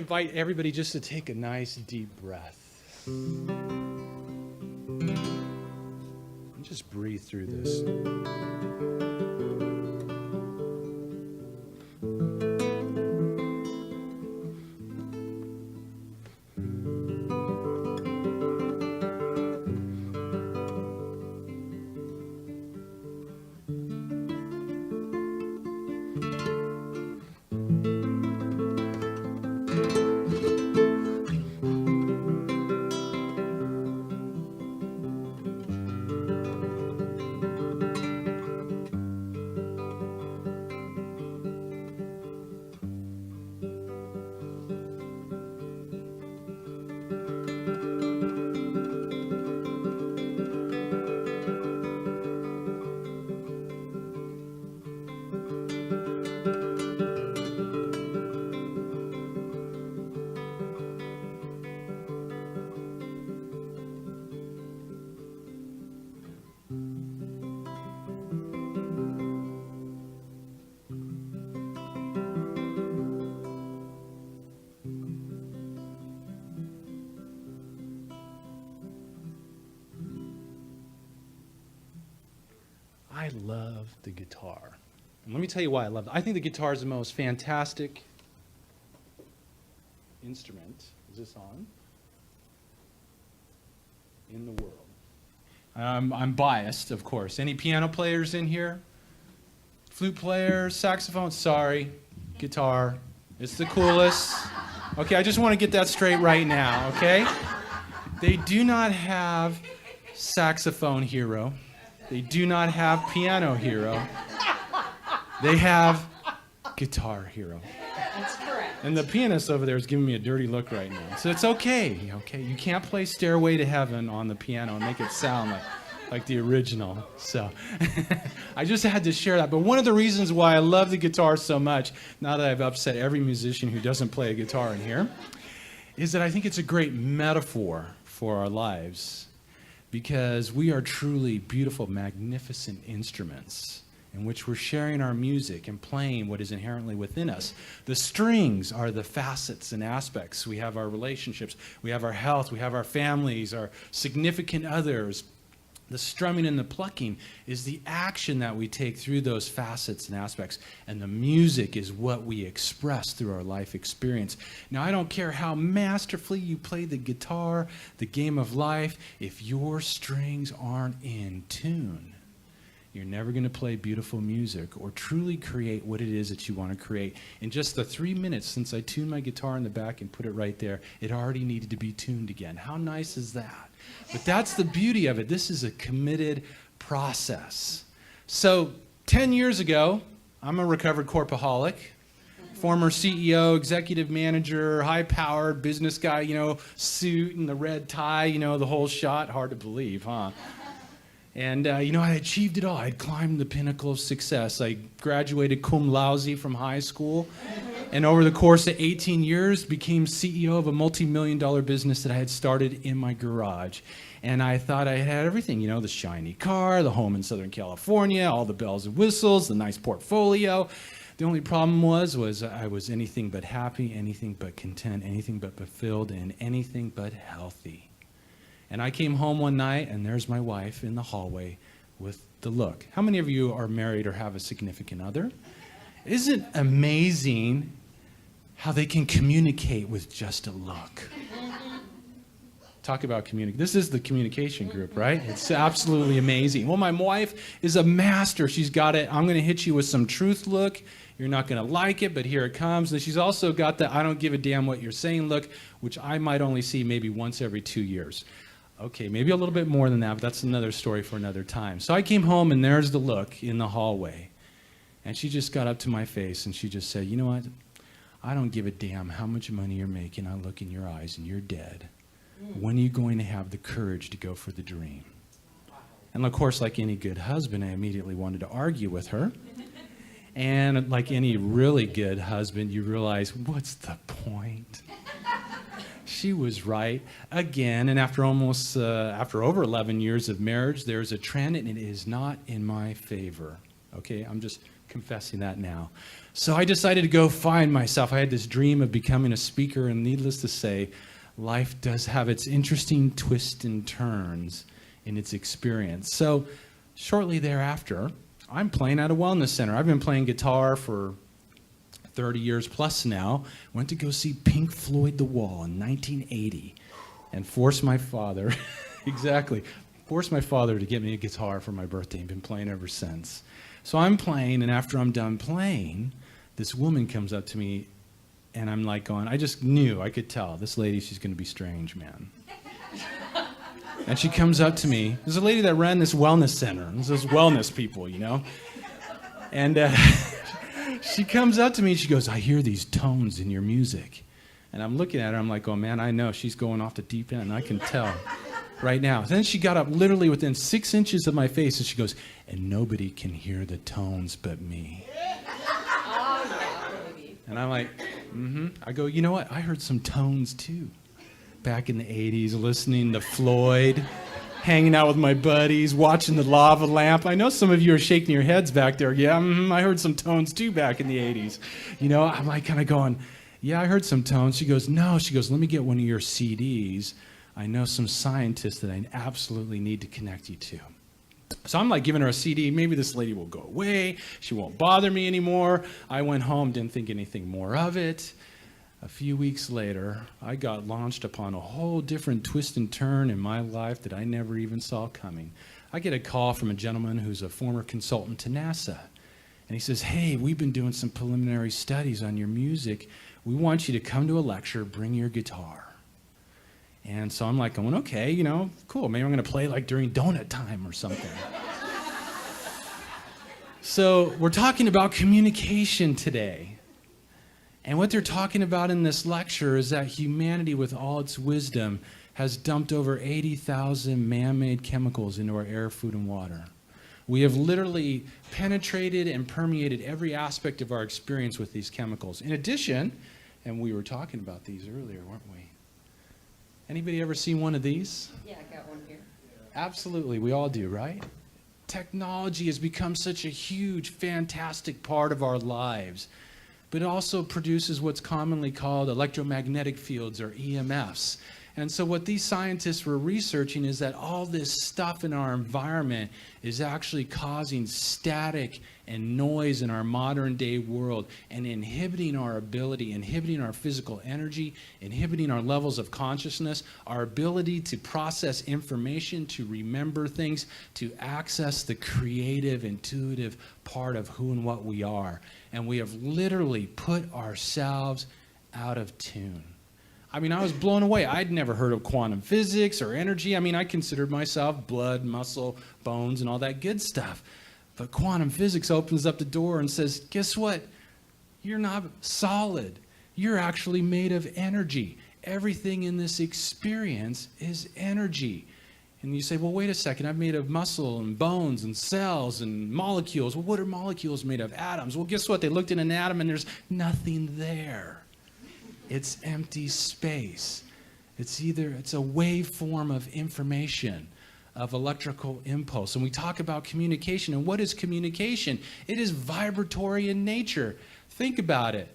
to invite everybody just to take a nice deep breath. And just breathe through this. I love the guitar. And let me tell you why I love it. I think the guitar is the most fantastic instrument. Is this on? In the world. I'm biased, of course. Any piano players in here? Flute players, saxophone? Sorry. Guitar. It's the coolest. Okay, I just want to get that straight right now, okay? They do not have saxophone hero. They do not have piano hero. They have guitar hero. That's correct. And the pianist over there is giving me a dirty look right now. So it's okay, okay? You can't play Stairway to Heaven on the piano and make it sound like the original. So I just had to share that. But one of the reasons why I love the guitar so much, now that I've upset every musician who doesn't play a guitar in here, is that I think it's a great metaphor for our lives. Because we are truly beautiful, magnificent instruments in which we're sharing our music and playing what is inherently within us. The strings are the facets and aspects. We have our relationships, we have our health, we have our families, our significant others. The strumming and the plucking is the action that we take through those facets and aspects. And the music is what we express through our life experience. Now, I don't care how masterfully you play the guitar, the game of life, if your strings aren't in tune, you're never going to play beautiful music or truly create what it is that you want to create. In just the 3 minutes since I tuned my guitar in the back and put it right there, it already needed to be tuned again. How nice is that? But that's the beauty of it. This is a committed process. So 10 years ago, I'm a recovered corpaholic, former CEO, executive manager, high-powered business guy, suit and the red tie, the whole shot. Hard to believe, huh? And, I achieved it all. I'd climbed the pinnacle of success. I graduated cum laude from high school. And over the course of 18 years, became CEO of a multi-million-dollar business that I had started in my garage. And I thought I had everything, the shiny car, the home in Southern California, all the bells and whistles, the nice portfolio. The only problem was I was anything but happy, anything but content, anything but fulfilled, and anything but healthy. And I came home one night, and there's my wife in the hallway with the look. How many of you are married or have a significant other? Isn't it amazing how they can communicate with just a look? Talk about communicate. This is the communication group, right? It's absolutely amazing. Well, my wife is a master. She's got it. I'm going to hit you with some truth look. You're not going to like it, but here it comes. And she's also got the I don't give a damn what you're saying look, which I might only see maybe once every 2 years. Okay, maybe a little bit more than that, but that's another story for another time. So I came home, and there's the look in the hallway. And she just got up to my face, and she just said, you know what? I don't give a damn how much money you're making. I look in your eyes, and you're dead. When are you going to have the courage to go for the dream? And of course, like any good husband, I immediately wanted to argue with her. And like any really good husband, you realize, what's the point? She was right again. And after over 11 years of marriage, there's a trend, and it is not in my favor. Okay, I'm just confessing that now. So I decided to go find myself. I had this dream of becoming a speaker, and needless to say, life does have its interesting twists and turns in its experience. So shortly thereafter, I'm playing at a wellness center. I've been playing guitar for 30 years plus now. Went to go see Pink Floyd The Wall in 1980 and forced my father, forced my father to get me a guitar for my birthday and been playing ever since. So I'm playing, and after I'm done playing, this woman comes up to me, and I'm like going, I just knew, I could tell, this lady, she's going to be strange, man. And she comes up to me. There's a lady that ran this wellness center. There's those wellness people, you know. And she comes up to me and she goes, I hear these tones in your music. And I'm looking at her, I'm like, oh man, I know she's going off the deep end. I can tell right now. Then she got up literally within 6 inches of my face and she goes, and nobody can hear the tones but me. And I'm like, I go, you know what? I heard some tones too. Back in the 80s, listening to Floyd, hanging out with my buddies, watching the lava lamp. I know some of you are shaking your heads back there. Yeah, I heard some tones too back in the 80s. You know, I'm like kind of going, yeah, I heard some tones. She goes, no. She goes, let me get one of your CDs. I know some scientists that I absolutely need to connect you to. So I'm like giving her a CD. Maybe this lady will go away. She won't bother me anymore. I went home, didn't think anything more of it. A few weeks later, I got launched upon a whole different twist and turn in my life that I never even saw coming. I get a call from a gentleman who's a former consultant to NASA. And he says, hey, we've been doing some preliminary studies on your music. We want you to come to a lecture, bring your guitar. And so I'm like going, okay, you know, cool. Maybe I'm going to play like during donut time or something. So we're talking about communication today. And what they're talking about in this lecture is that humanity, with all its wisdom, has dumped over 80,000 man-made chemicals into our air, food, and water. We have literally penetrated and permeated every aspect of our experience with these chemicals. In addition, and we were talking about these earlier, weren't we? Anybody ever seen one of these? Yeah, I got one here. Absolutely, we all do, right? Technology has become such a huge, fantastic part of our lives. But it also produces what's commonly called electromagnetic fields, or EMFs. And so what these scientists were researching is that all this stuff in our environment is actually causing static and noise in our modern day world and inhibiting our ability, inhibiting our physical energy, inhibiting our levels of consciousness, our ability to process information, to remember things, to access the creative, intuitive part of who and what we are. And we have literally put ourselves out of tune. I mean, I was blown away. I'd never heard of quantum physics or energy. I mean, I considered myself blood, muscle, bones, and all that good stuff. But quantum physics opens up the door and says, guess what? You're not solid. You're actually made of energy. Everything in this experience is energy. And you say, well, wait a second, I'm made of muscle and bones and cells and molecules. Well, what are molecules made of? Atoms. Well, guess what? They looked in an atom and there's nothing there. It's empty space. It's a waveform of information, of electrical impulse. And we talk about communication. And what is communication? It is vibratory in nature. Think about it.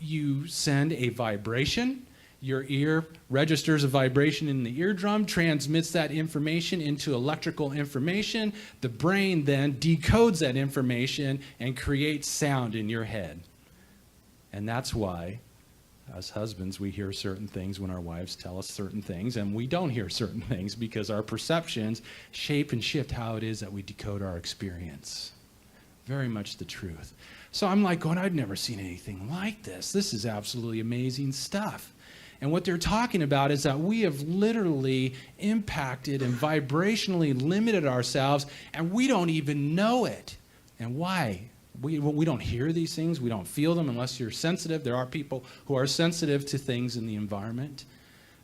You send a vibration. Your ear registers a vibration in the eardrum, transmits that information into electrical information. The brain then decodes that information and creates sound in your head. And that's why, as husbands, we hear certain things when our wives tell us certain things, and we don't hear certain things because our perceptions shape and shift how it is that we decode our experience. Very much the truth. So I'm like going, I've never seen anything like this. This is absolutely amazing stuff. And what they're talking about is that we have literally impacted and vibrationally limited ourselves, and we don't even know it. And why? We don't hear these things. We don't feel them unless you're sensitive. There are people who are sensitive to things in the environment.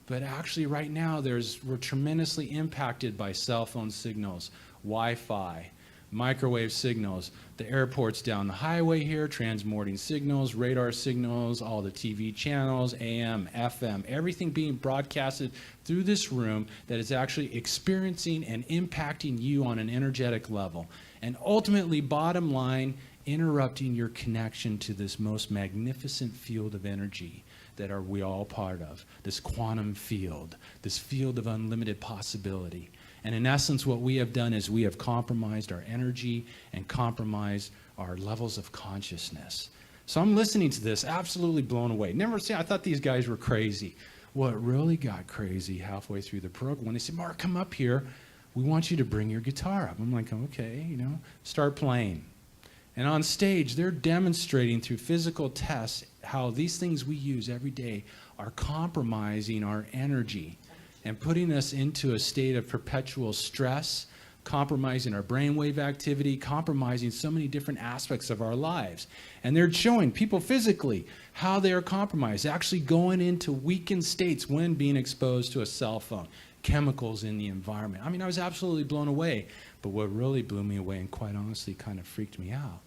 But actually right now we're tremendously impacted by cell phone signals, Wi-Fi, microwave signals, the airports down the highway here, transmitting signals, radar signals, all the TV channels, AM, FM, everything being broadcasted through this room that is actually experiencing and impacting you on an energetic level. And ultimately, bottom line, interrupting your connection to this most magnificent field of energy that are we all part of, this quantum field, this field of unlimited possibility. And in essence, what we have done is we have compromised our energy and compromised our levels of consciousness. So I'm listening to this, absolutely blown away. Never seen, I thought these guys were crazy. Well, it really got crazy halfway through the program when they said, Mark, come up here. We want you to bring your guitar up. I'm like, okay, start playing. And on stage, they're demonstrating through physical tests how these things we use every day are compromising our energy and putting us into a state of perpetual stress, compromising our brainwave activity, compromising so many different aspects of our lives. And they're showing people physically how they are compromised, actually going into weakened states when being exposed to a cell phone, chemicals in the environment. I mean, I was absolutely blown away. But what really blew me away and quite honestly kind of freaked me out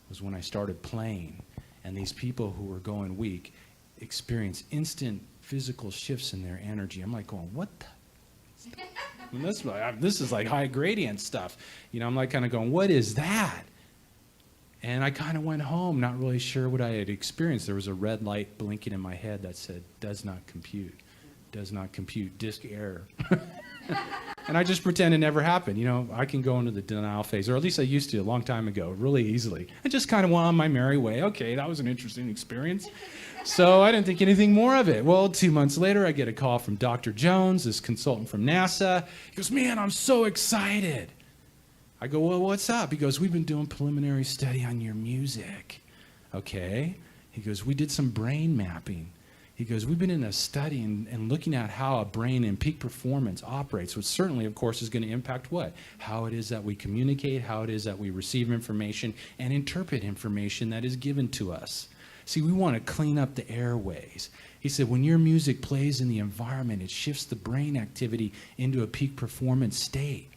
was when I started playing and these people who were going weak experienced instant physical shifts in their energy. I'm like going, what the? I mean, this is like high gradient stuff. I'm like kind of going, what is that? And I kind of went home not really sure what I had experienced. There was a red light blinking in my head that said, does not compute, disk error. And I just pretend it never happened. I can go into the denial phase, or at least I used to a long time ago, really easily. I just kind of went on my merry way. Okay, that was an interesting experience. So I didn't think anything more of it. Well, 2 months later, I get a call from Dr. Jones, this consultant from NASA. He goes, man, I'm so excited. I go, well, what's up? He goes, we've been doing preliminary study on your music. Okay. He goes, we did some brain mapping. He goes, we've been in a study and looking at how a brain in peak performance operates, which certainly, of course, is going to impact what? How it is that we communicate, how it is that we receive information and interpret information that is given to us. See, we want to clean up the airways. He said, when your music plays in the environment, it shifts the brain activity into a peak performance state.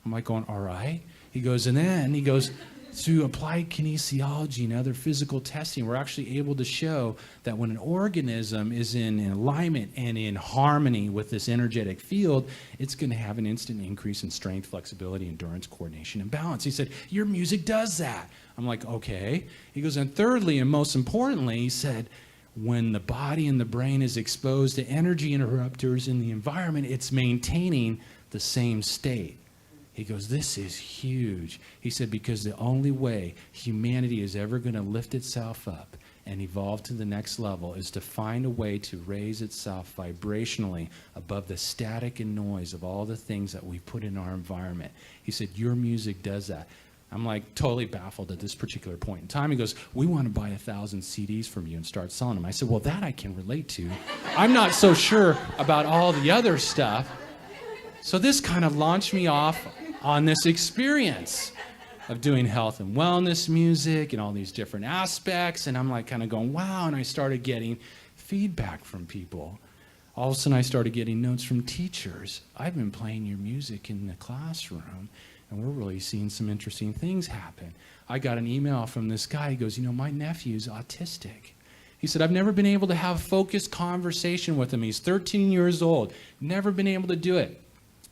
I'm like going, all right. He goes, and then he goes, through applied kinesiology and other physical testing, we're actually able to show that when an organism is in alignment and in harmony with this energetic field, it's going to have an instant increase in strength, flexibility, endurance, coordination, and balance. He said, your music does that. I'm like, okay. He goes, and thirdly, and most importantly, he said, when the body and the brain is exposed to energy interrupters in the environment, it's maintaining the same state. He goes, this is huge. He said, because the only way humanity is ever going to lift itself up and evolve to the next level is to find a way to raise itself vibrationally above the static and noise of all the things that we put in our environment. He said, your music does that. I'm like totally baffled at this particular point in time. He goes, we want to buy 1,000 CDs from you and start selling them. I said, well, that I can relate to. I'm not so sure about all the other stuff. So this kind of launched me off on this experience of doing health and wellness music and all these different aspects. And I'm like kind of going, wow. And I started getting feedback from people. All of a sudden I started getting notes from teachers. I've been playing your music in the classroom and we're really seeing some interesting things happen. I got an email from this guy. He goes, my nephew's autistic. He said, I've never been able to have focused conversation with him. He's 13 years old. Never been able to do it.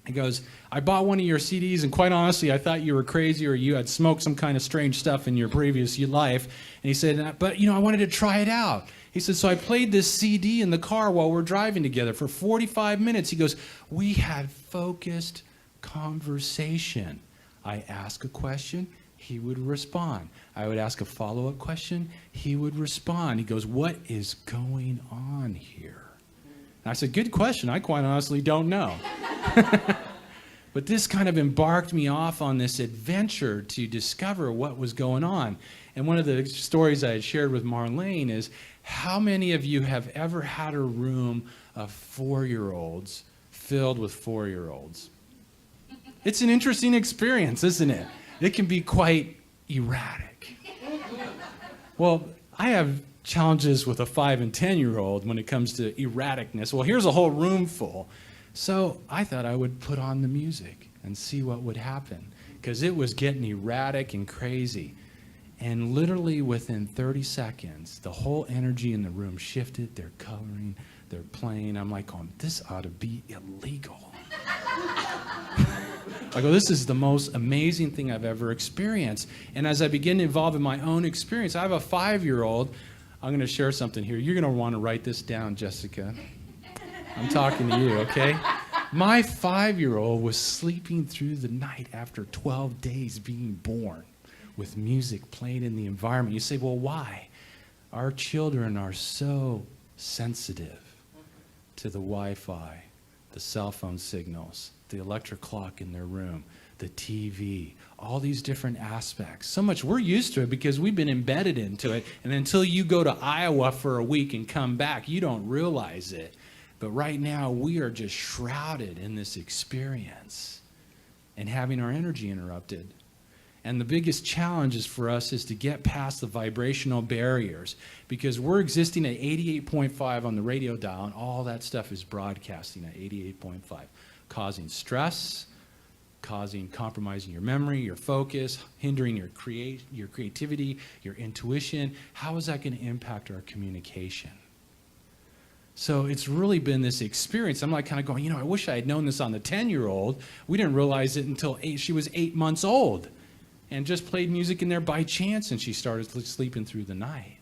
He goes, I bought one of your CDs, and quite honestly, I thought you were crazy or you had smoked some kind of strange stuff in your previous life. And he said, but, I wanted to try it out. He said, so I played this CD in the car while we're driving together for 45 minutes. He goes, we had focused conversation. I ask a question, he would respond. I would ask a follow-up question, he would respond. He goes, what is going on here? And I said, good question. I quite honestly don't know. But this kind of embarked me off on this adventure to discover what was going on. And one of the stories I had shared with Marlene is, how many of you have ever had a room of 4-year-olds filled with 4-year-olds? It's an interesting experience, isn't it? It can be quite erratic. Well, I have challenges with a 5 and 10-year-old when it comes to erraticness. Well, here's a whole room full. So I thought I would put on the music and see what would happen. because it was getting erratic and crazy. And literally within 30 seconds, the whole energy in the room shifted. They're coloring, they're playing. I'm like, oh, this ought to be illegal. I go, this is the most amazing thing I've ever experienced. And as I begin to evolve in my own experience, I have a 5-year-old. I'm going to share something here. You're going to want to write this down, Jessica. I'm talking to you, okay? My 5-year-old was sleeping through the night after 12 days being born with music playing in the environment. You say, well, why? Our children are so sensitive to the Wi-Fi, the cell phone signals, the electric clock in their room, the TV, all these different aspects. So much we're used to it because we've been embedded into it. And until you go to Iowa for a week and come back, you don't realize it. But right now, we are just shrouded in this experience and having our energy interrupted. And the biggest challenge is for us is to get past the vibrational barriers, because we're existing at 88.5 on the radio dial, and all that stuff is broadcasting at 88.5, causing stress, causing compromising your memory, your focus, hindering your creativity, your intuition. How is that going to impact our communication? So it's really been this experience. I'm like kind of going, I wish I had known this on the 10-year-old. We didn't realize it until she was 8 months old, and just played music in there by chance, and she started sleeping through the night.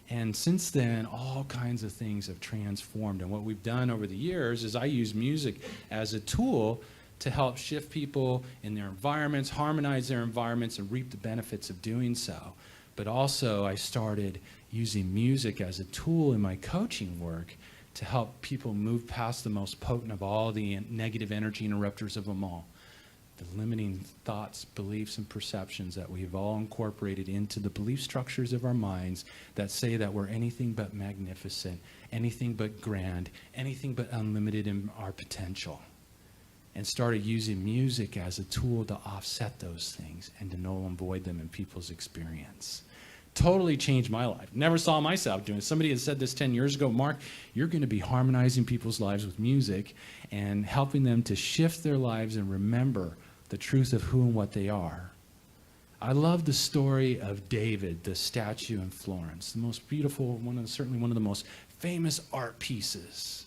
And since then, all kinds of things have transformed. And what we've done over the years is I use music as a tool to help shift people in their environments, harmonize their environments, and reap the benefits of doing so. But also, I started using music as a tool in my coaching work to help people move past the most potent of all the negative energy interrupters of them all. The limiting thoughts, beliefs, and perceptions that we've all incorporated into the belief structures of our minds that say that we're anything but magnificent, anything but grand, anything but unlimited in our potential. And started using music as a tool to offset those things and to null and void them in people's experience. Totally changed my life. Never saw myself doing it. Somebody had said this 10 years ago, Mark, you're going to be harmonizing people's lives with music and helping them to shift their lives and remember the truth of who and what they are. I love the story of David, the statue in Florence, the most beautiful, certainly one of the most famous art pieces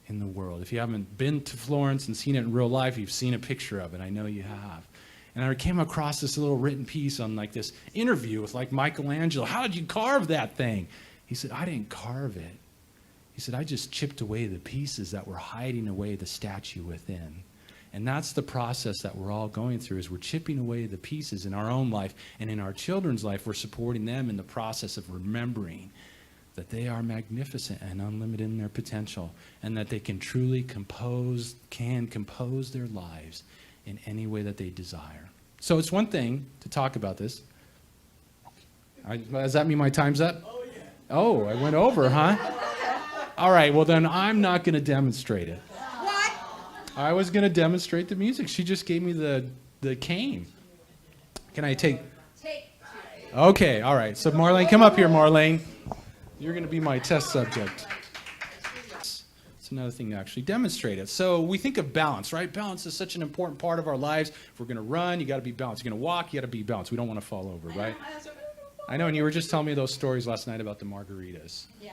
in the world. If you haven't been to Florence and seen it in real life, you've seen a picture of it. I know you have. And I came across this little written piece on like this interview with like Michelangelo. How did you carve that thing? He said, I didn't carve it. He said, I just chipped away the pieces that were hiding away the statue within. And that's the process that we're all going through, is we're chipping away the pieces in our own life, and in our children's life, we're supporting them in the process of remembering that they are magnificent and unlimited in their potential, and that they can truly compose their lives in any way that they desire. So it's one thing to talk about this. Does that mean my time's up? Oh, yeah. Oh, I went over, huh? All right, well then I'm not going to demonstrate it. What? I was going to demonstrate the music. She just gave me the cane. Can I take? Okay, all right. So Marlene, come up here, Marlene. You're going to be my test subject. It's another thing to actually demonstrate it. So we think of balance, right? Balance is such an important part of our lives. If we're going to run, you got to be balanced. You're going to walk, you got to be balanced. We don't want to fall over, right? I know, and you were just telling me those stories last night about the margaritas. Yeah.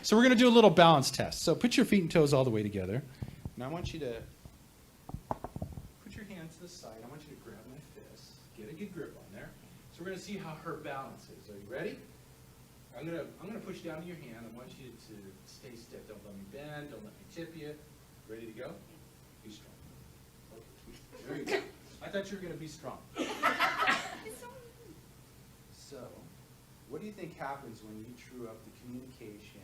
So we're going to do a little balance test. So put your feet and toes all the way together. And I want you to put your hands to the side. I want you to grab my fist. Get a good grip on there. So we're going to see how her balance is. Are you ready? I'm gonna push down to your hand. I want you to stay stiff. Don't let me bend. Don't let me tip you. Ready to go? Be strong. Okay. There you go. I thought you were gonna be strong. So, what do you think happens when you true up the communication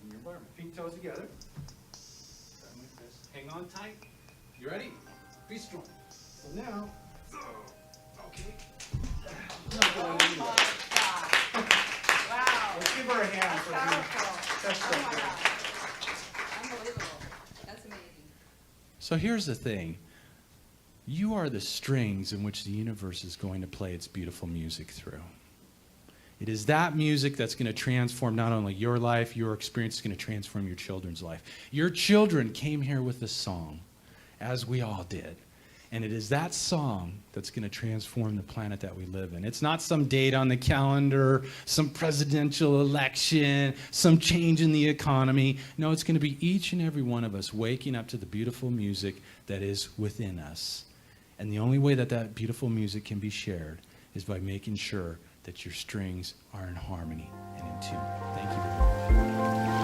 in your environment? Feet, toes together. Grab my fist. Hang on tight. You ready? Be strong. So now, okay. Oh my God. Wow. Let's give her a hand for That's being. powerful. Oh my God. Unbelievable. That's amazing. So here's the thing. You are the strings in which the universe is going to play its beautiful music through. It is that music that's going to transform not only your life, your experience is going to transform your children's life. Your children came here with a song, as we all did. And it is that song that's going to transform the planet that we live in. It's not some date on the calendar, some presidential election, some change in the economy. No, it's going to be each and every one of us waking up to the beautiful music that is within us. And the only way that that beautiful music can be shared is by making sure that your strings are in harmony and in tune. Thank you very much.